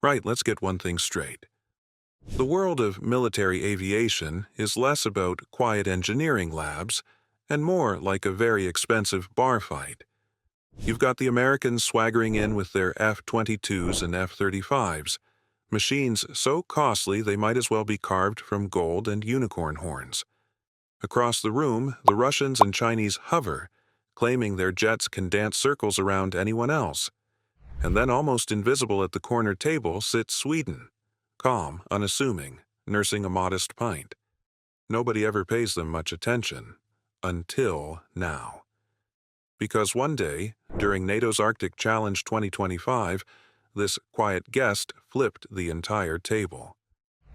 Right, let's get one thing straight. The world of military aviation is less about quiet engineering labs and more like a very expensive bar fight. You've got the Americans swaggering in with their F-22s and F-35s, machines so costly they might as well be carved from gold and unicorn horns. Across the room, the Russians and Chinese hover, claiming their jets can dance circles around anyone else. And then almost invisible at the corner table sits Sweden, calm, unassuming, nursing a modest pint. Nobody ever pays them much attention. Until now. Because one day, during NATO's Arctic Challenge 2025, this quiet guest flipped the entire table.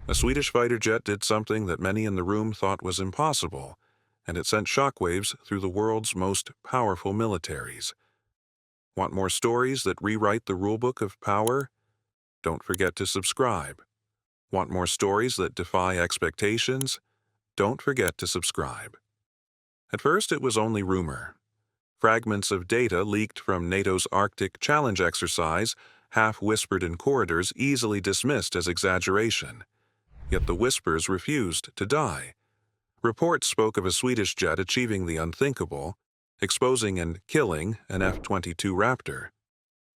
A Swedish fighter jet did something that many in the room thought was impossible, and it sent shockwaves through the world's most powerful militaries. Want more stories that rewrite the rulebook of power? Don't forget to subscribe. Want more stories that defy expectations? Don't forget to subscribe. At first, it was only rumor. Fragments of data leaked from NATO's Arctic Challenge exercise, half whispered in corridors, easily dismissed as exaggeration. Yet the whispers refused to die. Reports spoke of a Swedish jet achieving the unthinkable, exposing and killing an F-22 Raptor.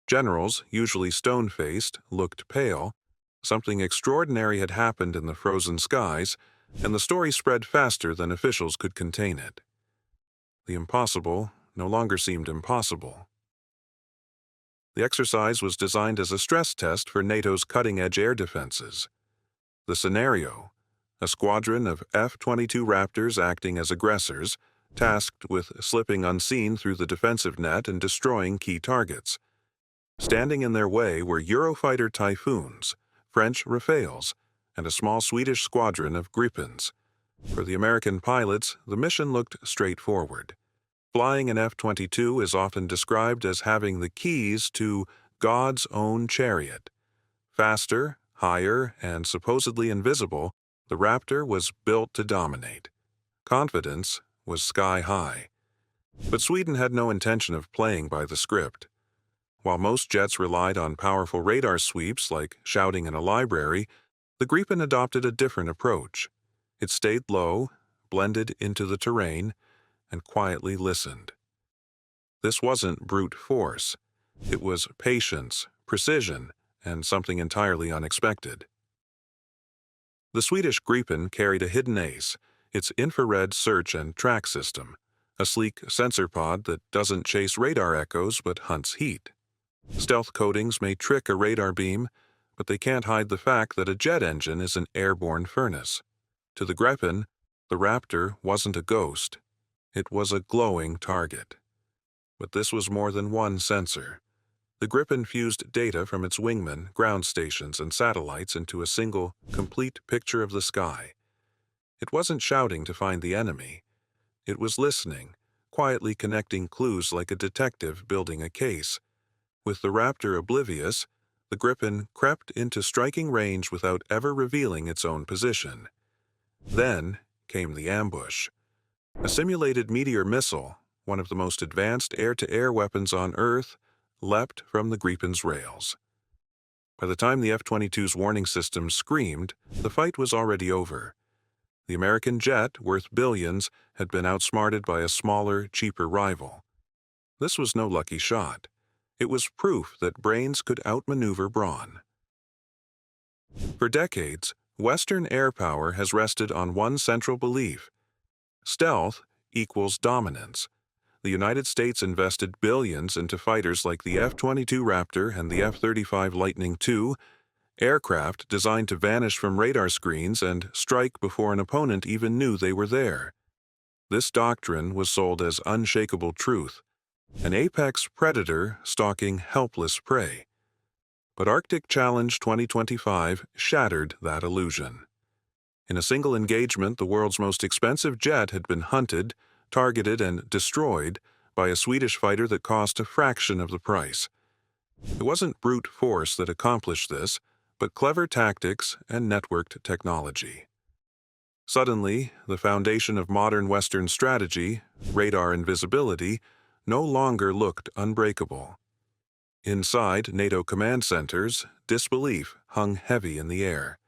Generals, usually stone-faced, looked pale. Something extraordinary had happened in the frozen skies, and the story spread faster than officials could contain it. The impossible no longer seemed impossible. The exercise was designed as a stress test for NATO's cutting-edge air defenses. The scenario: a squadron of F-22 Raptors acting as aggressors, tasked with slipping unseen through the defensive net and destroying key targets. Standing in their way were Eurofighter Typhoons, French Rafales, and a small Swedish squadron of Gripens. For the American pilots, the mission looked straightforward. Flying an F-22 is often described as having the keys to God's own chariot. Faster, higher, and supposedly invisible, the Raptor was built to dominate. Confidence was sky high. But Sweden had no intention of playing by the script. While most jets relied on powerful radar sweeps like shouting in a library, the Gripen adopted a different approach. It stayed low, blended into the terrain, and quietly listened. This wasn't brute force. It was patience, precision, and something entirely unexpected. The Swedish Gripen carried a hidden ace, its infrared search and track system, a sleek sensor pod that doesn't chase radar echoes but hunts heat. Stealth coatings may trick a radar beam, but they can't hide the fact that a jet engine is an airborne furnace. To the Gripen, the Raptor wasn't a ghost. It was a glowing target. But this was more than one sensor. The Gripen fused data from its wingmen, ground stations, and satellites into a single, complete picture of the sky. It wasn't shouting to find the enemy. It was listening, quietly connecting clues like a detective building a case. With the Raptor oblivious, the Gripen crept into striking range without ever revealing its own position. Then came the ambush. A simulated meteor missile, one of the most advanced air-to-air weapons on Earth, leapt from the Gripen's rails. By the time the F-22's warning system screamed, the fight was already over. The American jet, worth billions, had been outsmarted by a smaller, cheaper rival. This was no lucky shot. It was proof that brains could outmaneuver brawn. For decades, Western air power has rested on one central belief: stealth equals dominance. The United States invested billions into fighters like the F-22 Raptor and the F-35 Lightning II, aircraft designed to vanish from radar screens and strike before an opponent even knew they were there. This doctrine was sold as unshakable truth, an apex predator stalking helpless prey. But Arctic Challenge 2025 shattered that illusion. In a single engagement, the world's most expensive jet had been hunted, targeted, and destroyed by a Swedish fighter that cost a fraction of the price. It wasn't brute force that accomplished this, but clever tactics and networked technology. Suddenly, the foundation of modern Western strategy, radar invisibility, no longer looked unbreakable. Inside NATO command centers, disbelief hung heavy in the air.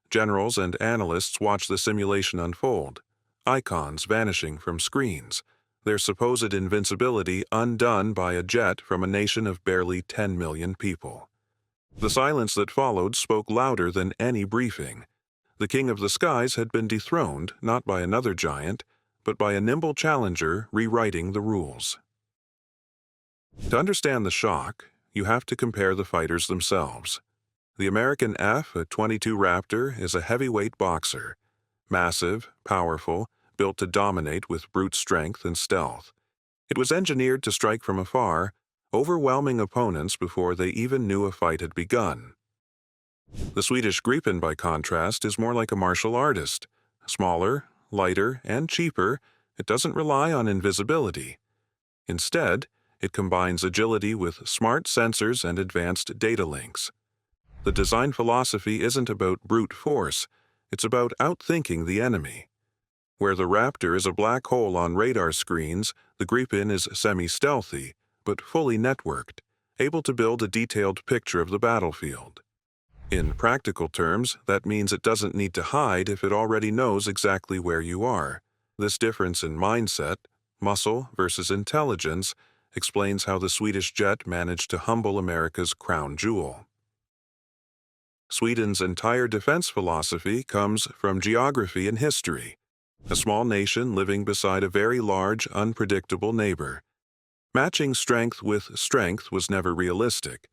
Generals and analysts watched the simulation unfold, icons vanishing from screens, their supposed invincibility undone by a jet from a nation of barely 10 million people. The silence that followed spoke louder than any briefing. The king of the skies had been dethroned not by another giant, but by a nimble challenger rewriting the rules. To understand the shock, you have to compare the fighters themselves. The American F-22 Raptor is a heavyweight boxer, massive, powerful, built to dominate with brute strength and stealth. It was engineered to strike from afar, overwhelming opponents before they even knew a fight had begun. The Swedish Gripen, by contrast, is more like a martial artist. Smaller, lighter, and cheaper, it doesn't rely on invisibility. Instead, it combines agility with smart sensors and advanced data links. The design philosophy isn't about brute force, it's about outthinking the enemy. Where the Raptor is a black hole on radar screens, the Gripen is semi-stealthy, but fully networked, able to build a detailed picture of the battlefield. In practical terms, that means it doesn't need to hide if it already knows exactly where you are. This difference in mindset, muscle versus intelligence, explains how the Swedish jet managed to humble America's crown jewel. Sweden's entire defense philosophy comes from geography and history. A small nation living beside a very large, unpredictable neighbor. Matching strength with strength was never realistic.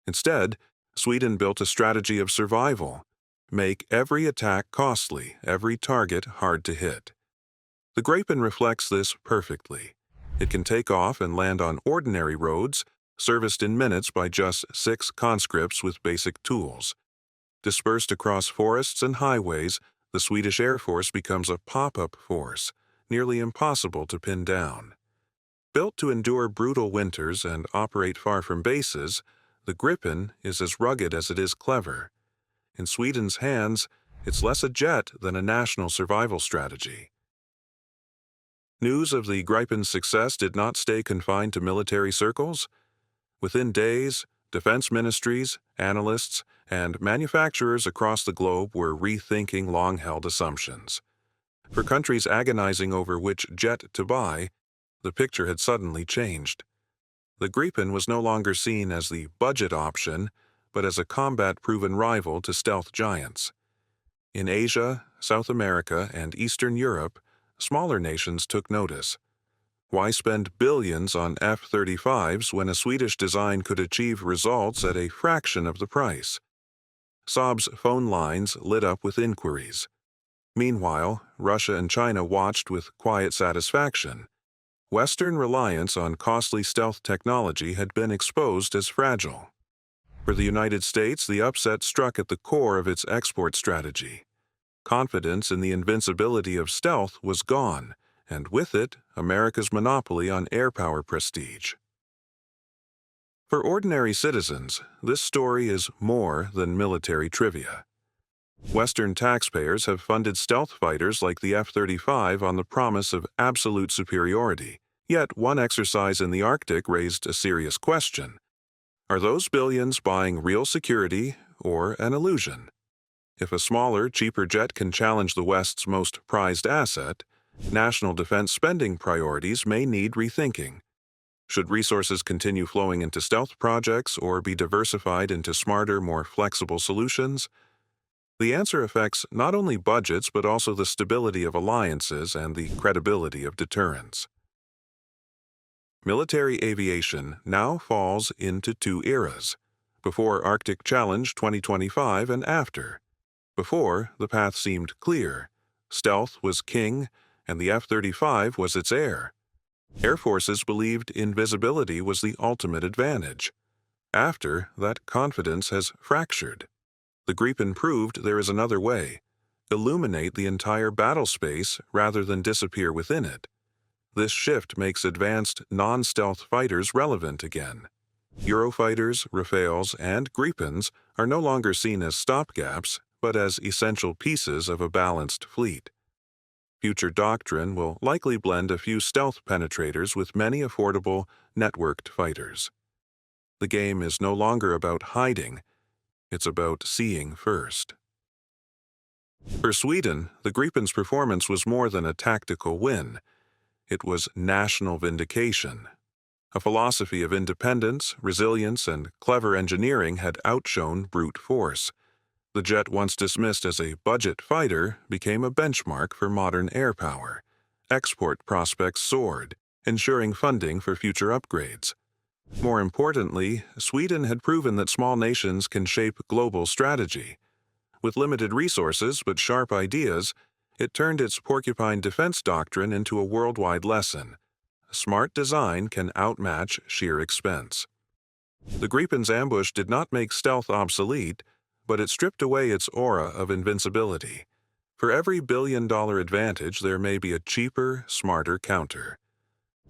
Instead, Sweden built a strategy of survival. Make every attack costly, every target hard to hit. The Gripen reflects this perfectly. It can take off and land on ordinary roads, serviced in minutes by just 6 conscripts with basic tools. Dispersed across forests and highways, the Swedish Air Force becomes a pop-up force, nearly impossible to pin down. Built to endure brutal winters and operate far from bases, the Gripen is as rugged as it is clever. In Sweden's hands, it's less a jet than a national survival strategy. News of the Gripen's success did not stay confined to military circles. Within days, defense ministries, analysts, and manufacturers across the globe were rethinking long-held assumptions. For countries agonizing over which jet to buy, the picture had suddenly changed. The Gripen was no longer seen as the budget option, but as a combat-proven rival to stealth giants. In Asia, South America, and Eastern Europe, smaller nations took notice. Why spend billions on F-35s when a Swedish design could achieve results at a fraction of the price? Saab's phone lines lit up with inquiries. Meanwhile, Russia and China watched with quiet satisfaction. Western reliance on costly stealth technology had been exposed as fragile. For the United States, the upset struck at the core of its export strategy. Confidence in the invincibility of stealth was gone, and with it, America's monopoly on airpower prestige. For ordinary citizens, this story is more than military trivia. Western taxpayers have funded stealth fighters like the F-35 on the promise of absolute superiority, yet one exercise in the Arctic raised a serious question. Are those billions buying real security or an illusion? If a smaller, cheaper jet can challenge the West's most prized asset, national defense spending priorities may need rethinking. Should resources continue flowing into stealth projects or be diversified into smarter, more flexible solutions? The answer affects not only budgets but also the stability of alliances and the credibility of deterrence. Military aviation now falls into 2 eras: before Arctic Challenge 2025 and after. Before, the path seemed clear. Stealth was king, and the F-35 was its heir. Air forces believed invisibility was the ultimate advantage. After, that confidence has fractured. The Gripen proved there is another way: illuminate the entire battle space rather than disappear within it. This shift makes advanced, non-stealth fighters relevant again. Eurofighters, Rafales, and Gripens are no longer seen as stopgaps, but as essential pieces of a balanced fleet. Future doctrine will likely blend a few stealth penetrators with many affordable, networked fighters. The game is no longer about hiding, it's about seeing first. For Sweden, the Gripen's performance was more than a tactical win. It was national vindication. A philosophy of independence, resilience, and clever engineering had outshone brute force. The jet, once dismissed as a budget fighter, became a benchmark for modern air power. Export prospects soared, ensuring funding for future upgrades. More importantly, Sweden had proven that small nations can shape global strategy. With limited resources but sharp ideas, it turned its porcupine defense doctrine into a worldwide lesson. Smart design can outmatch sheer expense. The Gripen's ambush did not make stealth obsolete, but it stripped away its aura of invincibility. For every billion-dollar advantage, there may be a cheaper, smarter counter.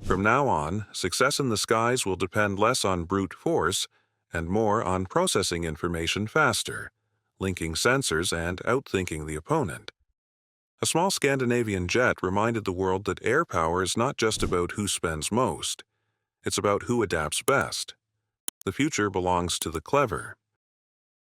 From now on, success in the skies will depend less on brute force and more on processing information faster, linking sensors and outthinking the opponent. A small Scandinavian jet reminded the world that air power is not just about who spends most. It's about who adapts best. The future belongs to the clever.